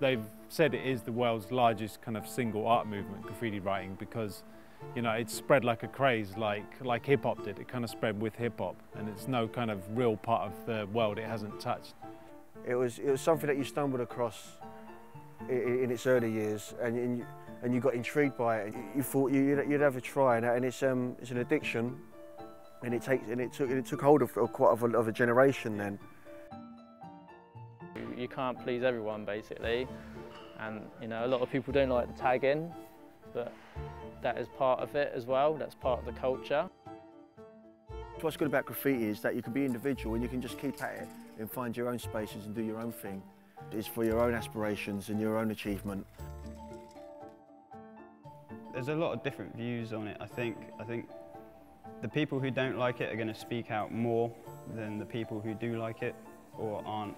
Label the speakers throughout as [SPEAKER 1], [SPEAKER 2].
[SPEAKER 1] They've said it is the world's largest kind of single art movement, graffiti writing, because it's spread like a craze, like hip-hop did. It kind of spread with hip-hop, and it's no kind of real part of the world it hasn't touched.
[SPEAKER 2] It was something that you stumbled across in its early years, and you got intrigued by it. You thought you'd have a try, and it's an addiction, and it took hold of quite of a generation then.
[SPEAKER 3] You can't please everyone basically, and a lot of people don't like the tag in, but that is part of it as well. That's part of the culture.
[SPEAKER 2] What's good about graffiti is that you can be individual and you can just keep at it and find your own spaces and do your own thing. It's for your own aspirations and your own achievement.
[SPEAKER 4] There's a lot of different views on it. I think the people who don't like it are going to speak out more than the people who do like it or aren't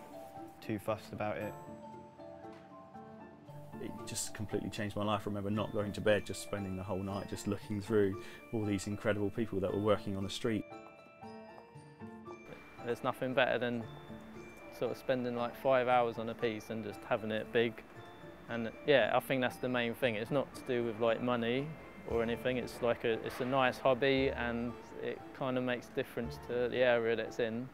[SPEAKER 4] too fussed about it.
[SPEAKER 5] It just completely changed my life. I remember not going to bed, just spending the whole night just looking through all these incredible people that were working on the street.
[SPEAKER 3] There's nothing better than sort of spending like 5 hours on a piece and just having it big. And yeah, I think that's the main thing. It's not to do with like money or anything. It's like it's a nice hobby, and it kind of makes a difference to the area that it's in.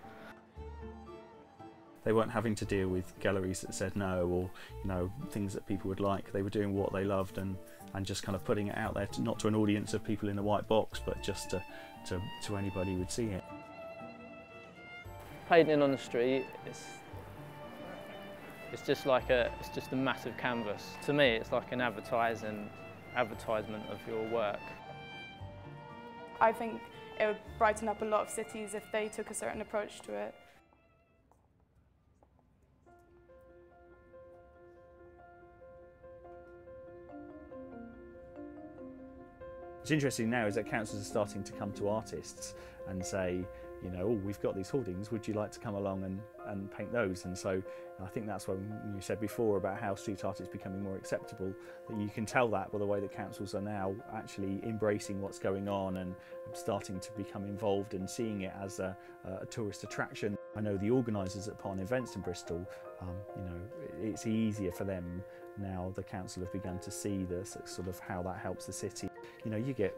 [SPEAKER 5] They weren't having to deal with galleries that said no, or things that people would like. They were doing what they loved and just kind of putting it out there, not to an audience of people in a white box, but just to anybody who would see it.
[SPEAKER 3] Painting on the street, it's just a massive canvas. To me, it's like an advertisement of your work.
[SPEAKER 6] I think it would brighten up a lot of cities if they took a certain approach to it.
[SPEAKER 5] What's interesting now is that councils are starting to come to artists and say, oh, we've got these hoardings, would you like to come along and paint those? And so I think that's when you said before about how street art is becoming more acceptable, that you can tell that by the way that councils are now actually embracing what's going on and starting to become involved and seeing it as a tourist attraction. I know the organisers at Parn Events in Bristol, it's easier for them now. The council have begun to see this sort of how that helps the city. You get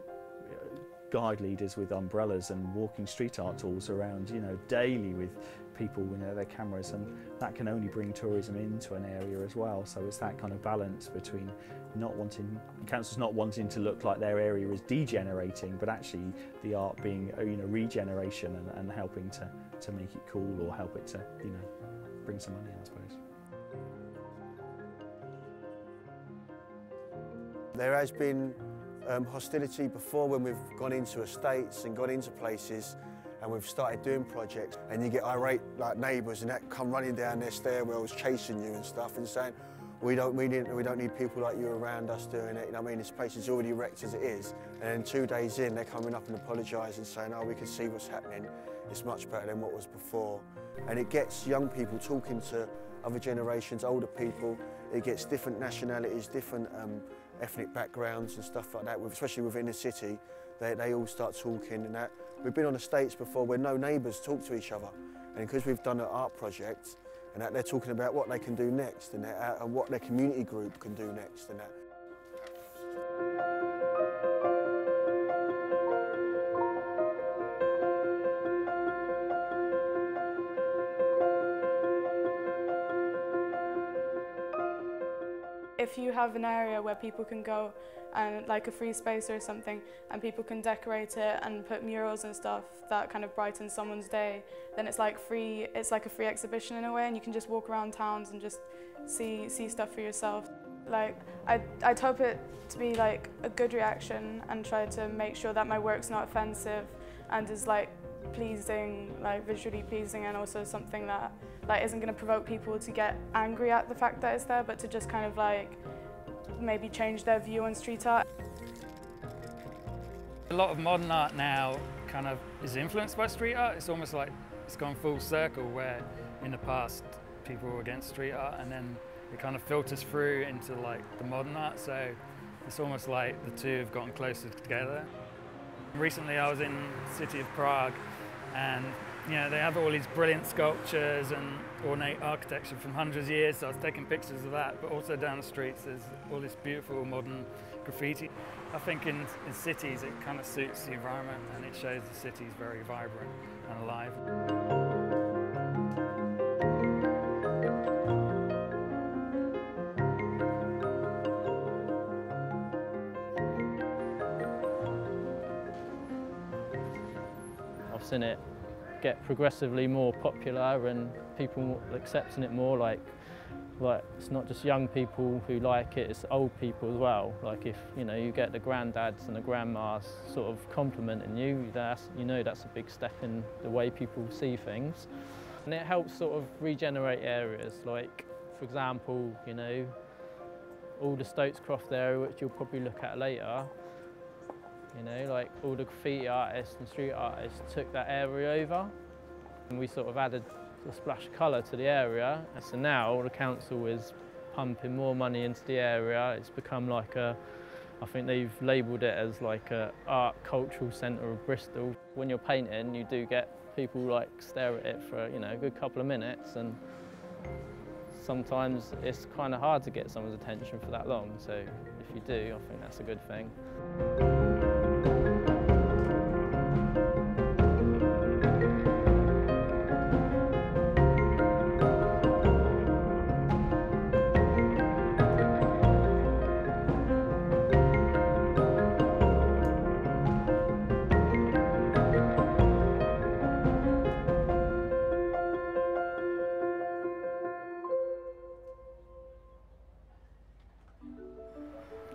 [SPEAKER 5] guide leaders with umbrellas and walking street art tools around, daily with people with their cameras, and that can only bring tourism into an area as well. So it's that kind of balance between councils not wanting to look like their area is degenerating, but actually the art being regeneration and helping to make it cool or help it to bring some money in, I suppose.
[SPEAKER 2] There has been hostility before when we've gone into estates and gone into places and we've started doing projects, and you get irate like neighbours and that come running down their stairwells chasing you and stuff and saying, we don't need people like you around us doing it. This place is already wrecked as it is. And then 2 days in, they're coming up and apologising, saying, oh, we can see what's happening. It's much better than what was before. And it gets young people talking to other generations, older people. It gets different nationalities, different ethnic backgrounds and stuff like that, especially within the city. They all start talking and that. We've been on estates before where no neighbours talk to each other, and because we've done an art project and that, they're talking about what they can do next and what their community group can do next and that.
[SPEAKER 6] If you have an area where people can go and like a free space or something, and people can decorate it and put murals and stuff that kind of brightens someone's day, then it's like a free exhibition in a way, and you can just walk around towns and just see stuff for yourself. Like I'd hope it to be like a good reaction and try to make sure that my work's not offensive and is like pleasing, like visually pleasing, and also something that isn't going to provoke people to get angry at the fact that it's there, but to just kind of like maybe change their view on street art.
[SPEAKER 7] A lot of modern art now kind of is influenced by street art. It's almost like it's gone full circle, where in the past people were against street art and then it kind of filters through into like the modern art, so it's almost like the two have gotten closer together. Recently I was in the city of Prague, and Yeah, they have all these brilliant sculptures and ornate architecture from hundreds of years, so I was taking pictures of that, but also down the streets there's all this beautiful modern graffiti. I think in cities it kind of suits the environment and it shows the city's very vibrant and alive.
[SPEAKER 3] I've seen it get progressively more popular and people accepting it more, like it's not just young people who like it, it's old people as well. Like if you get the granddads and the grandmas sort of complimenting you, that's a big step in the way people see things. And it helps sort of regenerate areas, like for example, all the Stokescroft area, which you'll probably look at later. Like all the graffiti artists and street artists took that area over and we sort of added a splash of colour to the area. And so now the council is pumping more money into the area. It's become like I think they've labelled it as like a art cultural centre of Bristol. When you're painting, you do get people like stare at it for a good couple of minutes, and sometimes it's kind of hard to get someone's attention for that long. So if you do, I think that's a good thing.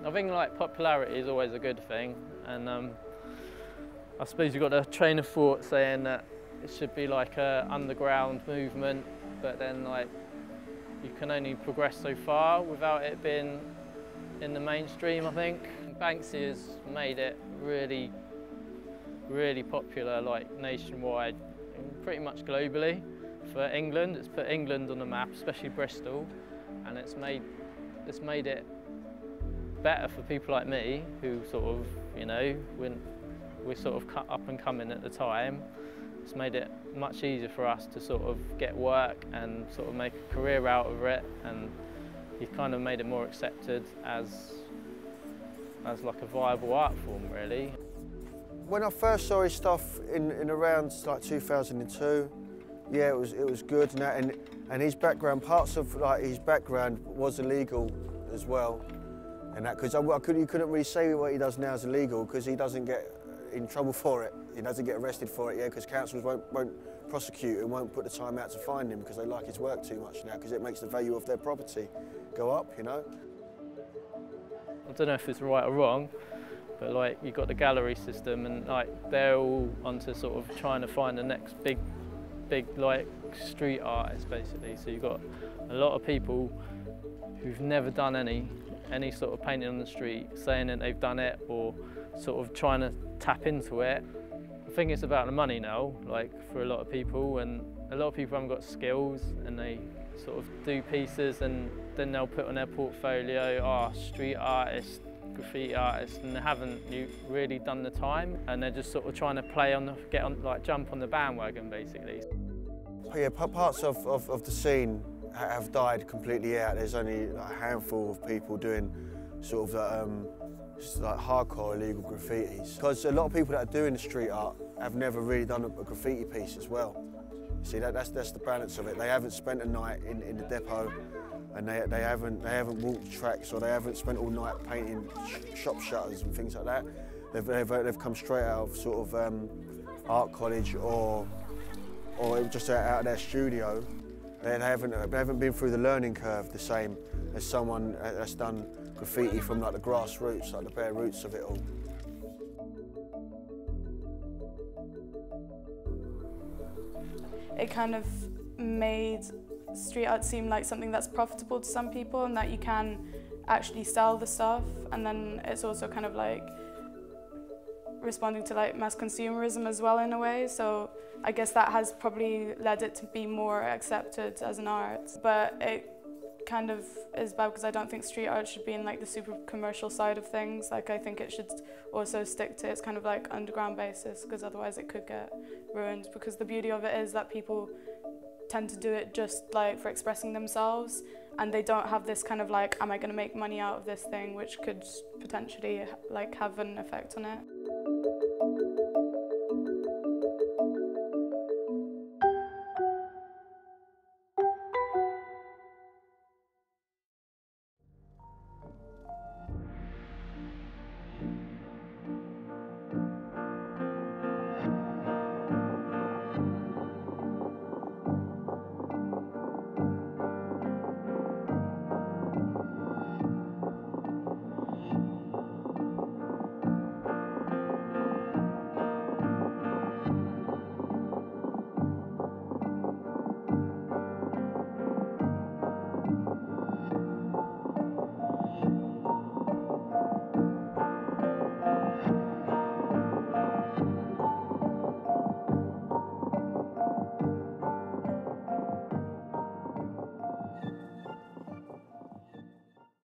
[SPEAKER 3] I think like popularity is always a good thing, and I suppose you've got a train of thought saying that it should be like an underground movement, but then like you can only progress so far without it being in the mainstream, I think. Banksy has made it really, really popular, like nationwide, and pretty much globally. For England, it's put England on the map, especially Bristol, and it's made it better for people like me who sort of, when we're sort of up and coming at the time. It's made it much easier for us to sort of get work and sort of make a career out of it, and you've kind of made it more accepted as like a viable art form, really.
[SPEAKER 2] When I first saw his stuff in around like 2002, yeah, it was good, and his background, parts of like his background was illegal as well. And that, because you couldn't really say what he does now is illegal because he doesn't get in trouble for it. He doesn't get arrested for it, yeah, because councils won't prosecute and won't put the time out to find him because they like his work too much now, because it makes the value of their property go up, I
[SPEAKER 3] don't know if it's right or wrong, but like you've got the gallery system and like they're all onto sort of trying to find the next big like street artist basically. So you've got a lot of people who've never done any sort of painting on the street, saying that they've done it or sort of trying to tap into it. I think it's about the money now, like for a lot of people, and a lot of people haven't got skills and they sort of do pieces and then they'll put on their portfolio, street artist, graffiti artist, and they haven't really done the time, and they're just sort of trying to jump on the bandwagon basically.
[SPEAKER 2] Yeah, parts of the scene have died completely out. There's only like a handful of people doing sort of like hardcore illegal graffitis. Because a lot of people that are doing the street art have never really done a graffiti piece as well. You see, that's the balance of it. They haven't spent a night in the depot, and they haven't walked tracks, or they haven't spent all night painting shop shutters and things like that. They've come straight out of sort of art college or just out of their studio. They haven't been through the learning curve the same as someone that's done graffiti from like the grassroots, like the bare roots of it all.
[SPEAKER 6] It kind of made street art seem like something that's profitable to some people and that you can actually sell the stuff, and then it's also kind of like responding to like mass consumerism as well in a way. So I guess that has probably led it to be more accepted as an art, but it kind of is bad because I don't think street art should be in like the super commercial side of things. Like I think it should also stick to its kind of like underground basis, because otherwise it could get ruined, because the beauty of it is that people tend to do it just like for expressing themselves, and they don't have this kind of like, am I going to make money out of this thing, which could potentially like have an effect on it.